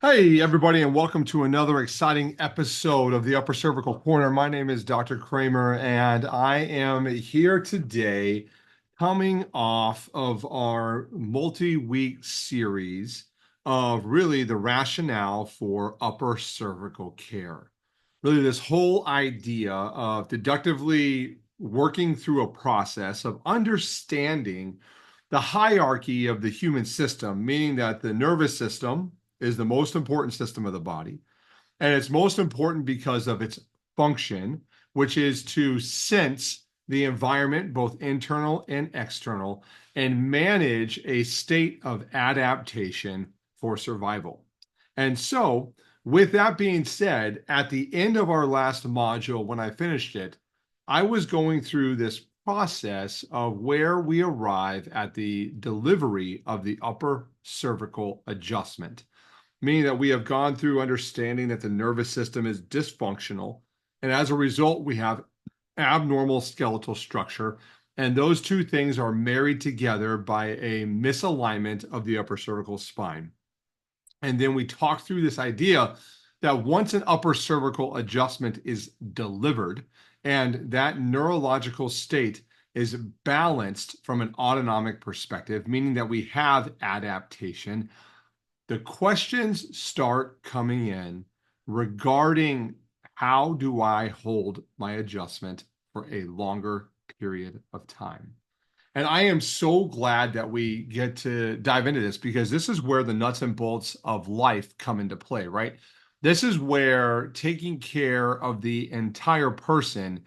Hey, everybody, and welcome to another exciting episode of the Upper Cervical Corner. My name is Dr. Kramer, and I am here today coming off of our multi-week series of really the rationale for upper cervical care. Really, this whole idea of deductively working through a process of understanding the hierarchy of the human system, meaning that the nervous system is the most important system of the body. And it's most important because of its function, which is to sense the environment, both internal and external, and manage a state of adaptation for survival. And so, with that being said, at the end of our last module, when I finished it, I was going through this process of where we arrive at the delivery of the upper cervical adjustment, meaning that we have gone through understanding that the nervous system is dysfunctional. And as a result, we have abnormal skeletal structure. And those two things are married together by a misalignment of the upper cervical spine. And then we talk through this idea that once an upper cervical adjustment is delivered and that neurological state is balanced from an autonomic perspective, meaning that we have adaptation, the questions start coming in regarding how do I hold my adjustment for a longer period of time. And I am so glad that we get to dive into this because this is where the nuts and bolts of life come into play, right? This is where taking care of the entire person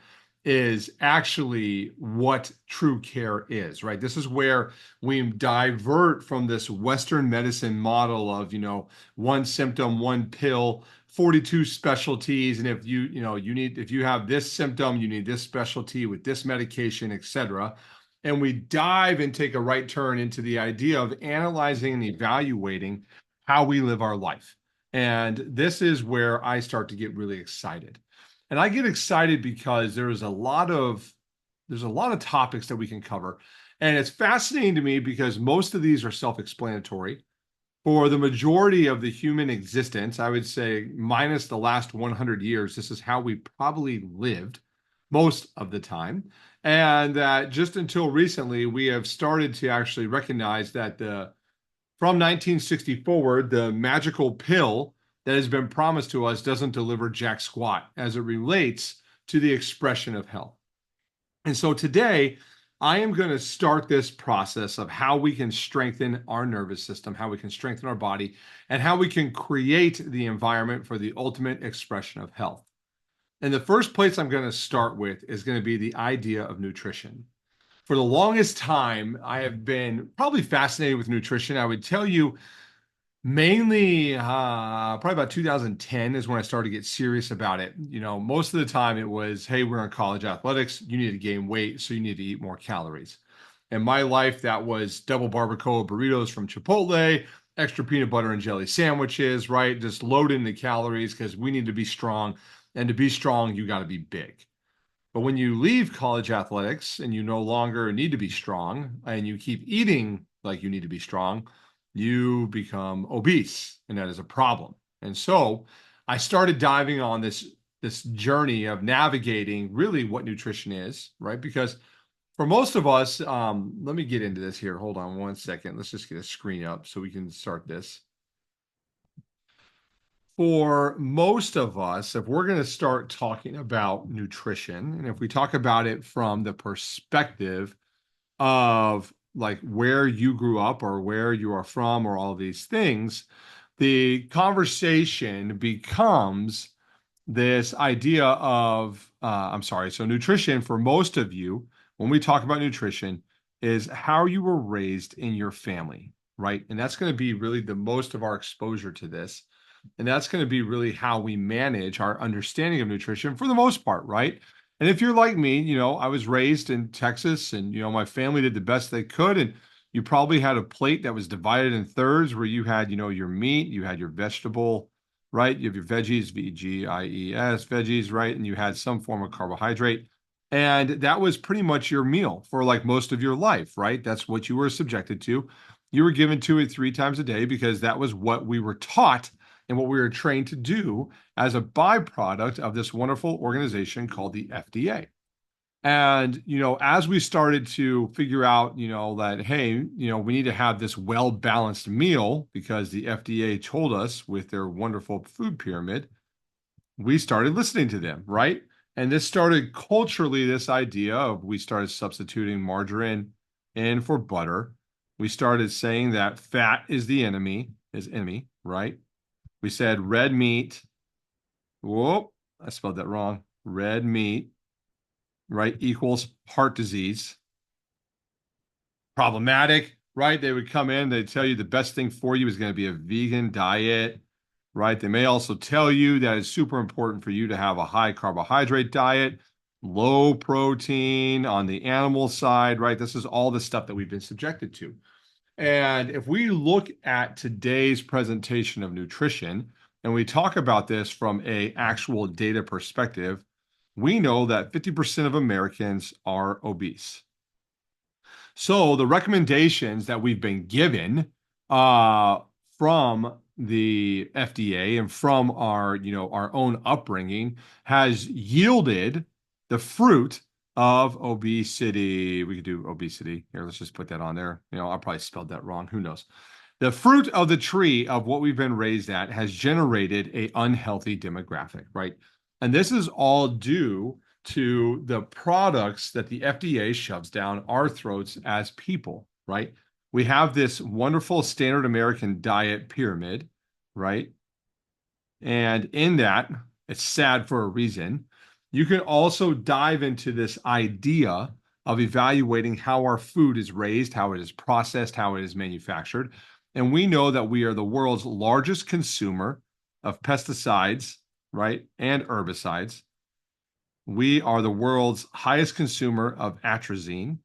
is actually what true care is, right? This is where we divert from this Western medicine model of, one symptom, one pill, 42 specialties. And if if you have this symptom, you need this specialty with this medication, et cetera. And we dive and take a right turn into the idea of analyzing and evaluating how we live our life. And this is where I start to get really excited. And I get excited because there's a lot of topics that we can cover. And it's fascinating to me because most of these are self-explanatory. For the majority of the human existence, I would say minus the last 100 years, this is how we probably lived most of the time. And that just until recently, we have started to actually recognize that from 1960 forward, the magical pill that has been promised to us doesn't deliver jack squat as it relates to the expression of health. And so today, I am going to start this process of how we can strengthen our nervous system, how we can strengthen our body, and how we can create the environment for the ultimate expression of health. And the first place I'm going to start with is going to be the idea of nutrition. For the longest time, I have been probably fascinated with nutrition. I would tell you mainly probably about 2010 is when I started to get serious about it. Most of the time it was, hey, we're in college athletics. You need to gain weight, so you need to eat more calories. In my life, that was double barbacoa burritos from Chipotle, extra peanut butter and jelly sandwiches, right? Just load in the calories because we need to be strong. And to be strong, you got to be big. But when you leave college athletics and you no longer need to be strong and you keep eating like you need to be strong, you become obese, and that is a problem. And so I started diving on this journey of navigating really what nutrition is, right? Because for most of us, let me get into this here. Hold on one second. Let's just get a screen up so we can start this. For most of us, if we're going to start talking about nutrition, and if we talk about it from the perspective of like where you grew up or where you are from or all these things, the conversation becomes this idea of, I'm sorry, so nutrition for most of you, when we talk about nutrition, is how you were raised in your family, right? And that's going to be really the most of our exposure to this. And that's going to be really how we manage our understanding of nutrition for the most part, right? And if you're like me, I was raised in Texas and, my family did the best they could. And you probably had a plate that was divided in thirds where you had, your meat, you had your vegetable, right? You have your veggies, VGIES, veggies, right? And you had some form of carbohydrate. And that was pretty much your meal for like most of your life, right? That's what you were subjected to. You were given to it 3 times a day because that was what we were taught and what we were trained to do as a byproduct of this wonderful organization called the FDA. And, as we started to figure out, that, hey, we need to have this well-balanced meal because the FDA told us with their wonderful food pyramid, we started listening to them, right? And this started culturally, this idea of we started substituting margarine in for butter. We started saying that fat is enemy, right? We said red meat. Whoa, I spelled that wrong. Red meat, right, equals heart disease. Problematic, right? They would come in, they'd tell you the best thing for you is going to be a vegan diet, right? They may also tell you that it's super important for you to have a high carbohydrate diet, low protein on the animal side, right? This is all the stuff that we've been subjected to. And if we look at today's presentation of nutrition, and we talk about this from a actual data perspective, we know that 50% of Americans are obese. So the recommendations that we've been given from the FDA and from our own upbringing has yielded the fruit of obesity. We could do obesity here. Let's just put that on there. I probably spelled that wrong. Who knows? The fruit of the tree of what we've been raised at has generated a unhealthy demographic, right? And this is all due to the products that the FDA shoves down our throats as people, right? We have this wonderful standard American diet pyramid, right? And in that, it's sad for a reason. You can also dive into this idea of evaluating how our food is raised, how it is processed, how it is manufactured. And we know that we are the world's largest consumer of pesticides, right, and herbicides. We are the world's highest consumer of atrazine.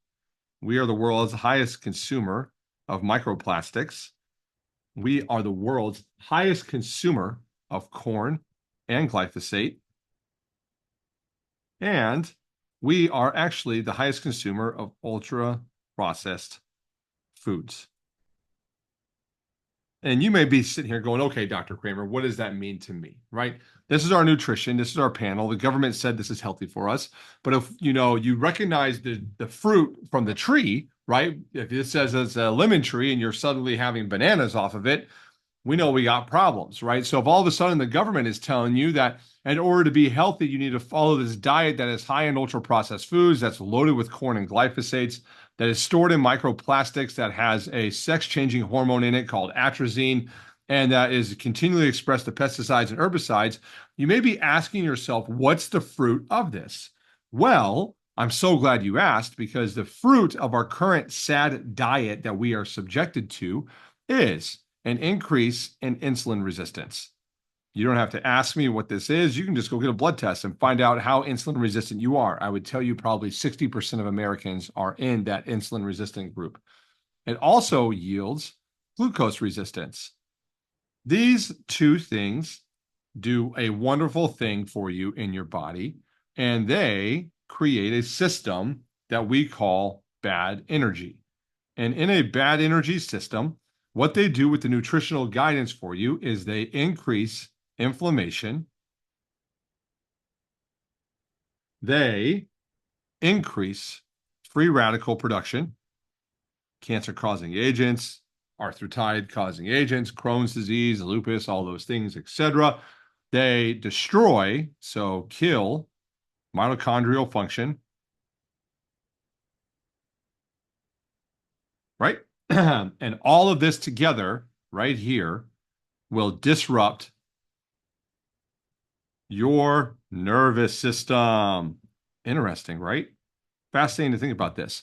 We are the world's highest consumer of microplastics. We are the world's highest consumer of corn and glyphosate. And we are actually the highest consumer of ultra-processed foods. And you may be sitting here going, okay, Dr. Kramer, what does that mean to me, right? This is our nutrition. This is our panel. The government said this is healthy for us. But if, you recognize the fruit from the tree, right? If it says it's a lemon tree and you're suddenly having bananas off of it, we know we got problems, right? So if all of a sudden the government is telling you that in order to be healthy, you need to follow this diet that is high in ultra-processed foods, that's loaded with corn and glyphosates, that is stored in microplastics, that has a sex-changing hormone in it called atrazine, and that is continually expressed to pesticides and herbicides, you may be asking yourself, what's the fruit of this? Well, I'm so glad you asked, because the fruit of our current sad diet that we are subjected to is an increase in insulin resistance. You don't have to ask me what this is. You can just go get a blood test and find out how insulin resistant you are. I would tell you probably 60% of Americans are in that insulin resistant group. It also yields glucose resistance. These two things do a wonderful thing for you in your body, and they create a system that we call bad energy. And in a bad energy system, what they do with the nutritional guidance for you is they increase inflammation. They increase free radical production, cancer-causing agents, arthritis-causing agents, Crohn's disease, lupus, all those things, etc. They destroy, so kill, mitochondrial function, right? And all of this together right here will disrupt your nervous system. Interesting, right? Fascinating to think about this.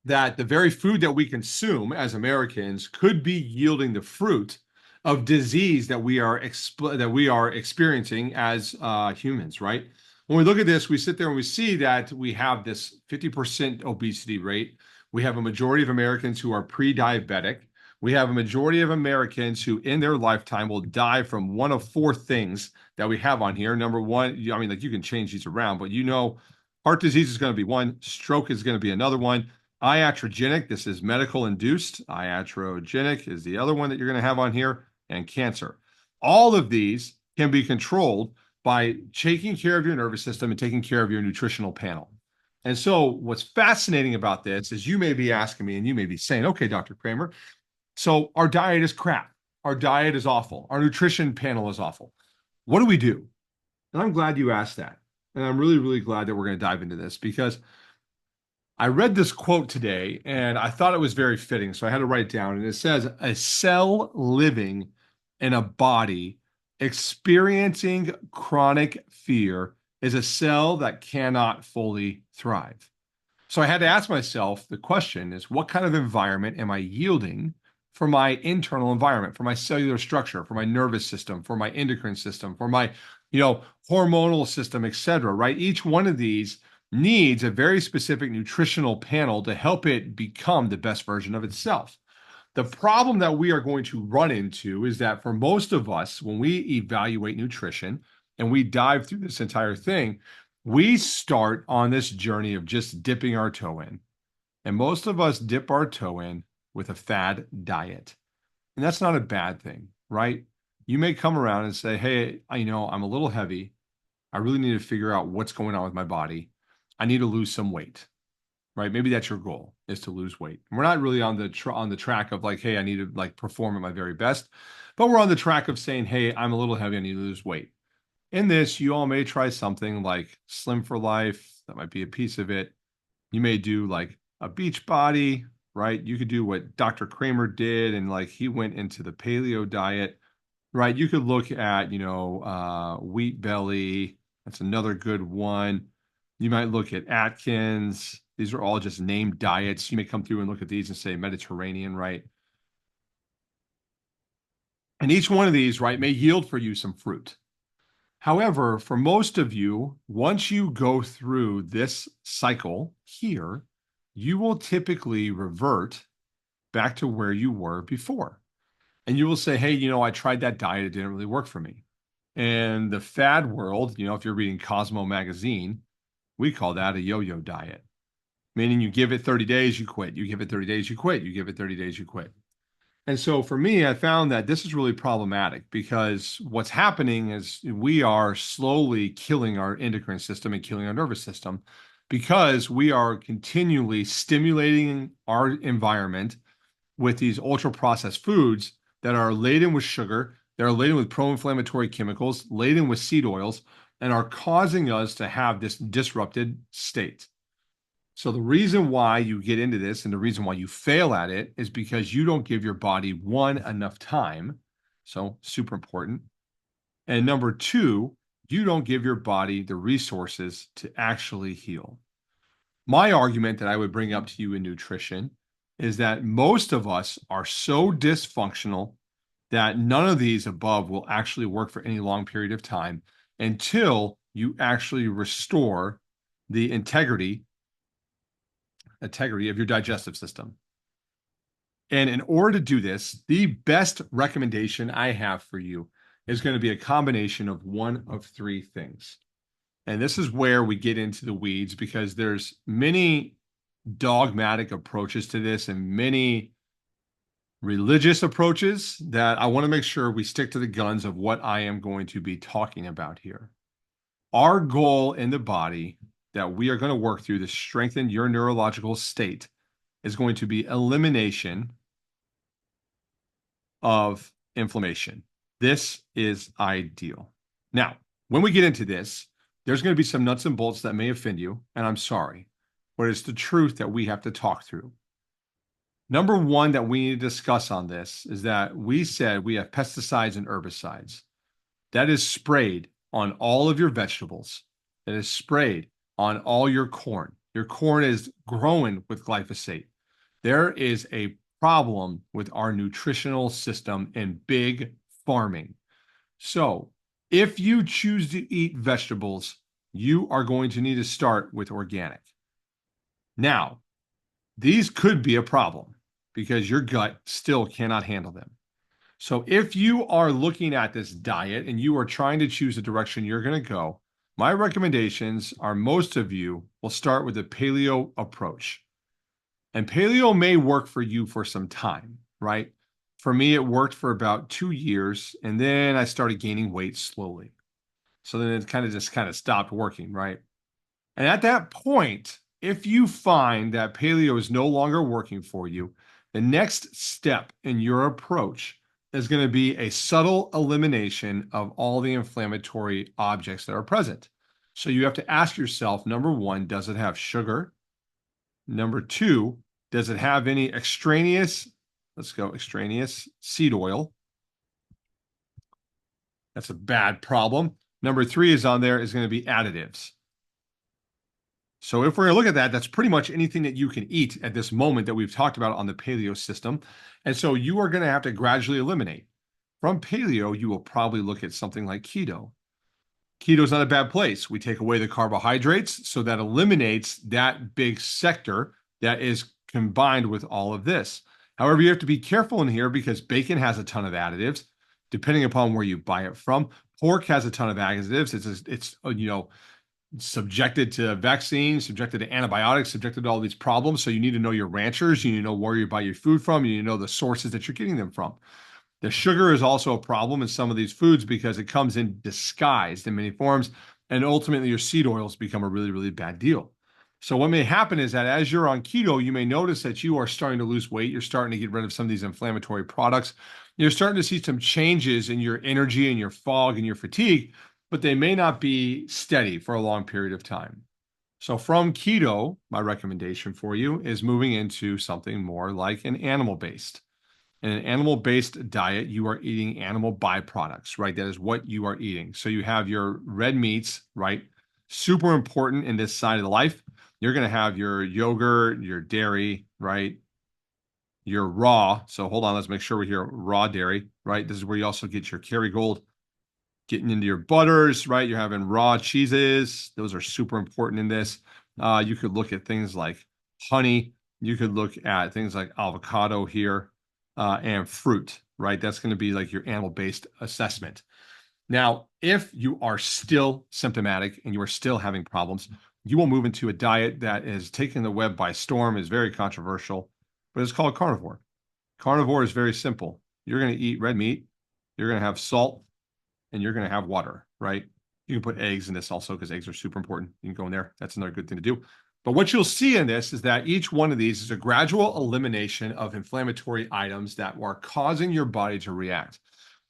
That the very food that we consume as Americans could be yielding the fruit of disease that we are experiencing as humans, right? When we look at this, we sit there and we see that we have this 50% obesity rate. We have a majority of Americans who are pre-diabetic. We have a majority of Americans who in their lifetime will die from one of four things that we have on here. Number one, I mean, like you can change these around, but heart disease is going to be one, stroke is going to be another one. Iatrogenic, this is medical induced. Iatrogenic is the other one that you're going to have on here, and cancer. All of these can be controlled by taking care of your nervous system and taking care of your nutritional panel. And so what's fascinating about this is you may be asking me and you may be saying, okay, Dr. Kramer, so our diet is crap. Our diet is awful. Our nutrition panel is awful. What do we do? And I'm glad you asked that. And I'm really, really glad that we're going to dive into this because I read this quote today and I thought it was very fitting. So I had to write it down. And it says, a cell living in a body experiencing chronic fear is a cell that cannot fully thrive. So I had to ask myself the question is, what kind of environment am I yielding for my internal environment, for my cellular structure, for my nervous system, for my endocrine system, for my, hormonal system, et cetera, right? Each one of these needs a very specific nutritional panel to help it become the best version of itself. The problem that we are going to run into is that for most of us, when we evaluate nutrition and we dive through this entire thing, we start on this journey of just dipping our toe in. And most of us dip our toe in with a fad diet. And that's not a bad thing, right? You may come around and say, hey, I'm a little heavy. I really need to figure out what's going on with my body. I need to lose some weight, right? Maybe that's your goal, is to lose weight. And we're not really on the track of like, hey, I need to like perform at my very best, but we're on the track of saying, hey, I'm a little heavy. I need to lose weight. In this, you all may try something like Slim for Life. That might be a piece of it. You may do like a beach body, right? You could do what Dr. Kramer did, and like he went into the paleo diet, right? You could look at, wheat belly. That's another good one. You might look at Atkins. These are all just named diets. You may come through and look at these and say Mediterranean, right? And each one of these, right, may yield for you some fruit. However, for most of you, once you go through this cycle here, you will typically revert back to where you were before. And you will say, hey, I tried that diet. It didn't really work for me. And the fad world, if you're reading Cosmo magazine, we call that a yo-yo diet, meaning you give it 30 days, you quit. You give it 30 days, you quit. You give it 30 days, you quit. And so for me, I found that this is really problematic because what's happening is we are slowly killing our endocrine system and killing our nervous system because we are continually stimulating our environment with these ultra processed foods that are laden with sugar, that are laden with pro-inflammatory chemicals, laden with seed oils, and are causing us to have this disrupted state. So the reason why you get into this and the reason why you fail at it is because you don't give your body, one, enough time. So super important. And number two, you don't give your body the resources to actually heal. My argument that I would bring up to you in nutrition is that most of us are so dysfunctional that none of these above will actually work for any long period of time until you actually restore the integrity of your digestive system. And in order to do this, the best recommendation I have for you is going to be a combination of one of three things. And this is where we get into the weeds because there's many dogmatic approaches to this and many religious approaches that I want to make sure we stick to the guns of what I am going to be talking about here. Our goal in the body that we are going to work through to strengthen your neurological state is going to be elimination of inflammation. This is ideal. Now, when we get into this, there's going to be some nuts and bolts that may offend you, and I'm sorry, but it's the truth that we have to talk through. Number one that we need to discuss on this is that we said we have pesticides and herbicides. That is sprayed on all of your vegetables. That is sprayed on all your corn. Your corn is growing with glyphosate. There is a problem with our nutritional system in big farming. So if you choose to eat vegetables, you are going to need to start with organic. Now, these could be a problem because your gut still cannot handle them. So if you are looking at this diet and you are trying to choose the direction you're going to go, my recommendations are most of you will start with the paleo approach. And paleo may work for you for some time, right? For me, it worked for about 2 years, and then I started gaining weight slowly. So then it kind of stopped working, right? And at that point, if you find that paleo is no longer working for you, the next step in your approach is going to be a subtle elimination of all the inflammatory objects that are present. So you have to ask yourself, number one, does it have sugar? Number two, does it have any extraneous, extraneous seed oil? That's a bad problem. Number three is on there is going to be additives. So if we're going to look at that, that's pretty much anything that you can eat at this moment that we've talked about on the paleo system. And so you are going to have to gradually eliminate. From paleo, you will probably look at something like keto. Keto is not a bad place. We take away the carbohydrates, so that eliminates that big sector that is combined with all of this. However, you have to be careful in here because bacon has a ton of additives, depending upon where you buy it from. Pork has a ton of additives. It's subjected to vaccines, subjected to antibiotics, subjected to all these problems. So you need to know your ranchers. You need to know where you buy your food from. You need to know the sources that you're getting them from. The sugar is also a problem in some of these foods because it comes in disguised in many forms, and ultimately your seed oils become a really, really bad deal. So what may happen is that as you're on keto, you may notice that you are starting to lose weight. You're starting to get rid of some of these inflammatory products. You're starting to see some changes in your energy and your fog and your fatigue, but they may not be steady for a long period of time. So from keto, my recommendation for you is moving into something more like an animal-based. In an animal-based diet, you are eating animal byproducts, right? That is what you are eating. So you have your red meats, right? Super important in this side of the life. You're going to have your yogurt, your dairy, right? Your raw. So hold on, let's make sure we're here. Raw dairy, right? This is where you also get your Kerrygold, getting into your butters, right? You're having raw cheeses. Those are super important in this. You could look at things like honey. You could look at things like avocado here and fruit, right? That's going to be like your animal-based assessment. Now, if you are still symptomatic and you are still having problems, you will move into a diet that is taking the web by storm, is very controversial, but it's called carnivore. Carnivore is very simple. You're going to eat red meat, you're going to have salt, and you're going to have water, right? You can put eggs in this also because eggs are super important. You can go in there. That's another good thing to do. But what you'll see in this is that each one of these is a gradual elimination of inflammatory items that are causing your body to react.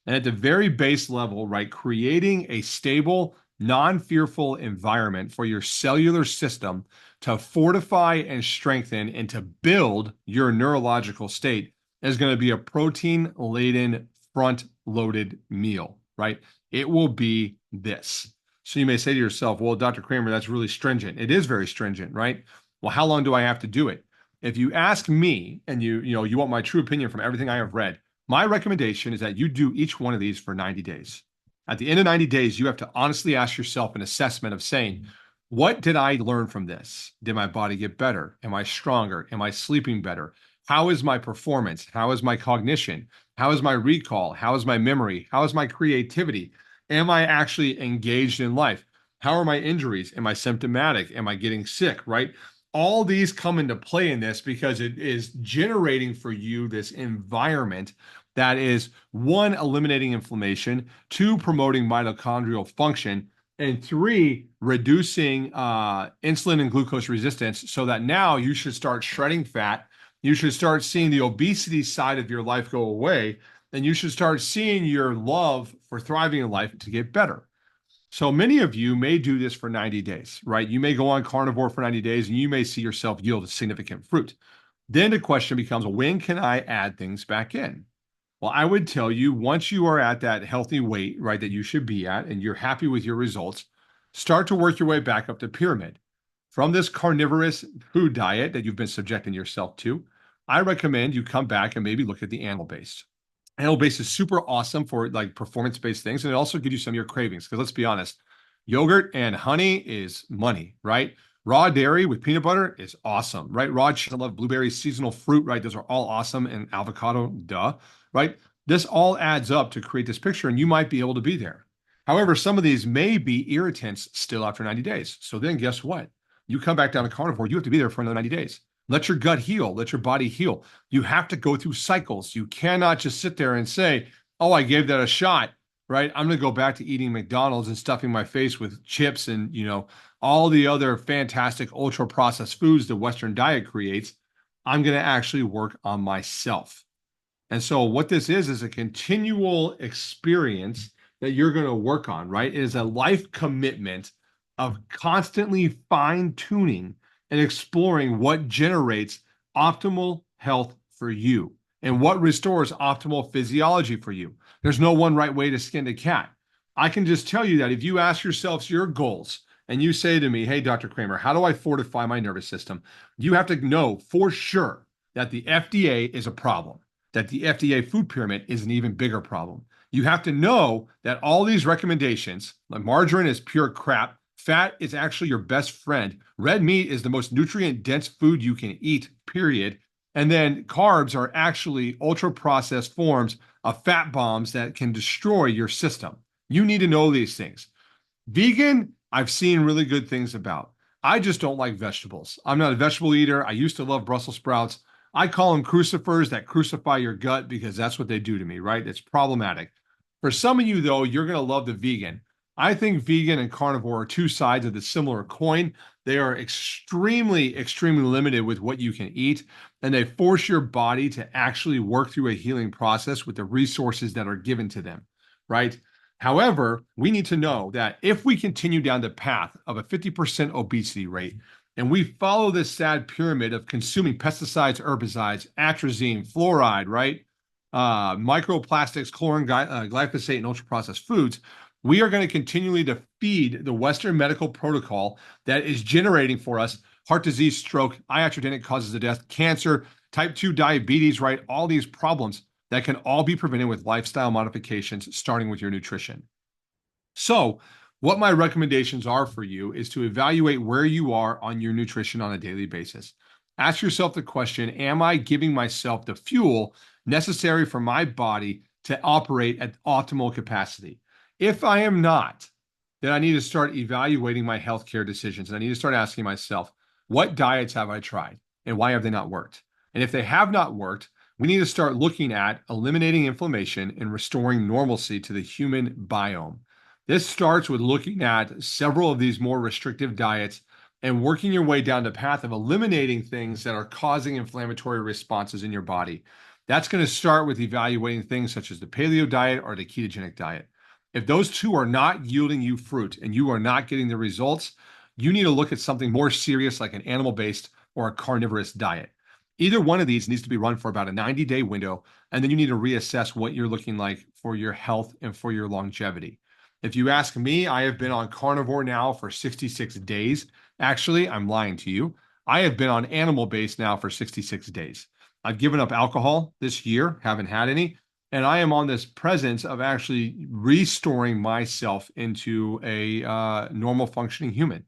And at the very base level, right, creating a stable, non-fearful environment for your cellular system to fortify and strengthen and to build your neurological state is going to be a protein-laden, front-loaded meal, right? It will be this. So you may say to yourself, well, Dr. Kramer, that's really stringent. It is very stringent, right? Well, how long do I have to do it? If you ask me and you want my true opinion from everything I have read, my recommendation is that you do each one of these for 90 days. At the end of 90 days, you have to honestly ask yourself an assessment of saying, what did I learn from this? Did my body get better? Am I stronger? Am I sleeping better? How is my performance? How is my cognition? How is my recall? How is my memory? How is my creativity? Am I actually engaged in life? How are my injuries? Am I symptomatic? Am I getting sick, right? All these come into play in this because it is generating for you this environment that is, one, eliminating inflammation, two, promoting mitochondrial function, and three, reducing insulin and glucose resistance so that now you should start shredding fat. You should start seeing the obesity side of your life go away, and you should start seeing your love for thriving in life to get better. So many of you may do this for 90 days, right? You may go on carnivore for 90 days and you may see yourself yield significant fruit. Then the question becomes, when can I add things back in? Well, I would tell you once you are at that healthy weight, right, that you should be at, and you're happy with your results, start to work your way back up the pyramid. From this carnivorous food diet that you've been subjecting yourself to, I recommend you come back and maybe look at the animal-based. Animal-based is super awesome for like performance-based things, and it also gives you some of your cravings. Because let's be honest, yogurt and honey is money, right? Raw dairy with peanut butter is awesome, right? Raw cheese, I love blueberries, seasonal fruit, right? Those are all awesome, and avocado, duh, right? This all adds up to create this picture, and you might be able to be there. However, some of these may be irritants still after 90 days. So then guess what? You come back down to carnivore, you have to be there for another 90 days. Let your gut heal. Let your body heal. You have to go through cycles. You cannot just sit there and say, oh, I gave that a shot, right? I'm going to go back to eating McDonald's and stuffing my face with chips and, all the other fantastic ultra processed foods the Western diet creates. I'm going to actually work on myself. And so what this is a continual experience that you're going to work on, right? It is a life commitment of constantly fine tuning and exploring what generates optimal health for you and what restores optimal physiology for you. There's no one right way to skin a cat. I can just tell you that if you ask yourselves your goals and you say to me, hey, Dr. Kramer, how do I fortify my nervous system? You have to know for sure that the FDA is a problem, that the FDA food pyramid is an even bigger problem. You have to know that all these recommendations, like margarine is pure crap, fat is actually your best friend, red meat is the most nutrient dense food you can eat, period. And then carbs are actually ultra processed forms of fat bombs that can destroy your system. You need to know these things. Vegan, I've seen really good things about. I just don't like vegetables. I'm not a vegetable eater. I used to love Brussels sprouts. I call them crucifers that crucify your gut because that's what they do to me, right? It's problematic. For some of you, though, you're going to love the vegan. I think vegan and carnivore are two sides of the similar coin. They are extremely, extremely limited with what you can eat, and they force your body to actually work through a healing process with the resources that are given to them, right? However, we need to know that if we continue down the path of a 50% obesity rate, and we follow this sad pyramid of consuming pesticides, herbicides, atrazine, fluoride, right? Microplastics, chlorine, glyphosate, and ultra processed foods, we are going to continually to feed the Western medical protocol that is generating for us heart disease, stroke, iatrogenic causes of death, cancer, type 2 diabetes, right? All these problems that can all be prevented with lifestyle modifications, starting with your nutrition. So, what my recommendations are for you is to evaluate where you are on your nutrition on a daily basis. Ask yourself the question, am I giving myself the fuel necessary for my body to operate at optimal capacity? If I am not, then I need to start evaluating my healthcare decisions. And I need to start asking myself, what diets have I tried and why have they not worked? And if they have not worked, we need to start looking at eliminating inflammation and restoring normalcy to the human biome. This starts with looking at several of these more restrictive diets and working your way down the path of eliminating things that are causing inflammatory responses in your body. That's going to start with evaluating things such as the paleo diet or the ketogenic diet. If those two are not yielding you fruit and you are not getting the results, you need to look at something more serious like an animal-based or a carnivorous diet. Either one of these needs to be run for about a 90-day window, and then you need to reassess what you're looking like for your health and for your longevity. If you ask me, I have been on carnivore now for 66 days. Actually, I'm lying to you. I have been on animal-based now for 66 days. I've given up alcohol this year, haven't had any, and I am on this presence of actually restoring myself into a normal functioning human.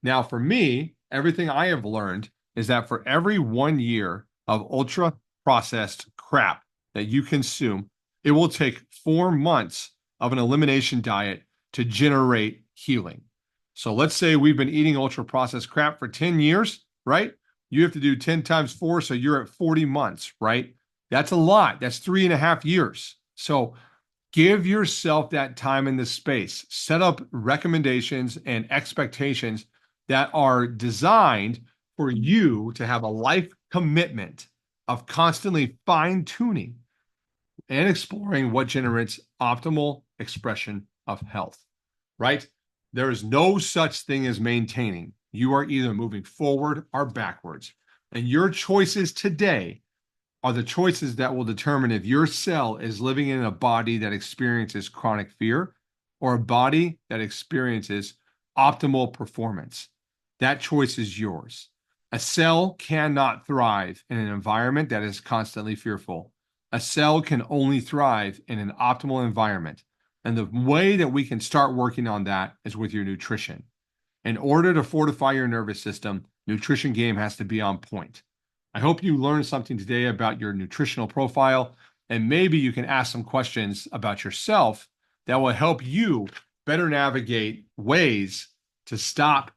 Now, for me, everything I have learned is that for every 1 year of ultra processed crap that you consume, it will take 4 months of an elimination diet to generate healing. So let's say we've been eating ultra processed crap for 10 years, right? You have to do 10 times 4, so you're at 40 months, right? That's a lot. That's 3.5 years. So give yourself that time in the space. Set up recommendations and expectations that are designed for you to have a life commitment of constantly fine tuning and exploring what generates optimal expression of health, right? There is no such thing as maintaining. You are either moving forward or backwards. And your choices today are the choices that will determine if your cell is living in a body that experiences chronic fear or a body that experiences optimal performance. That choice is yours. A cell cannot thrive in an environment that is constantly fearful. A cell can only thrive in an optimal environment. And the way that we can start working on that is with your nutrition. In order to fortify your nervous system, nutrition game has to be on point. I hope you learned something today about your nutritional profile, and maybe you can ask some questions about yourself that will help you better navigate ways to stop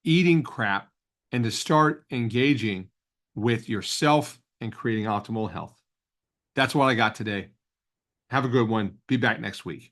eating crap and to start engaging with yourself and creating optimal health. That's what I got today. Have a good one. Be back next week.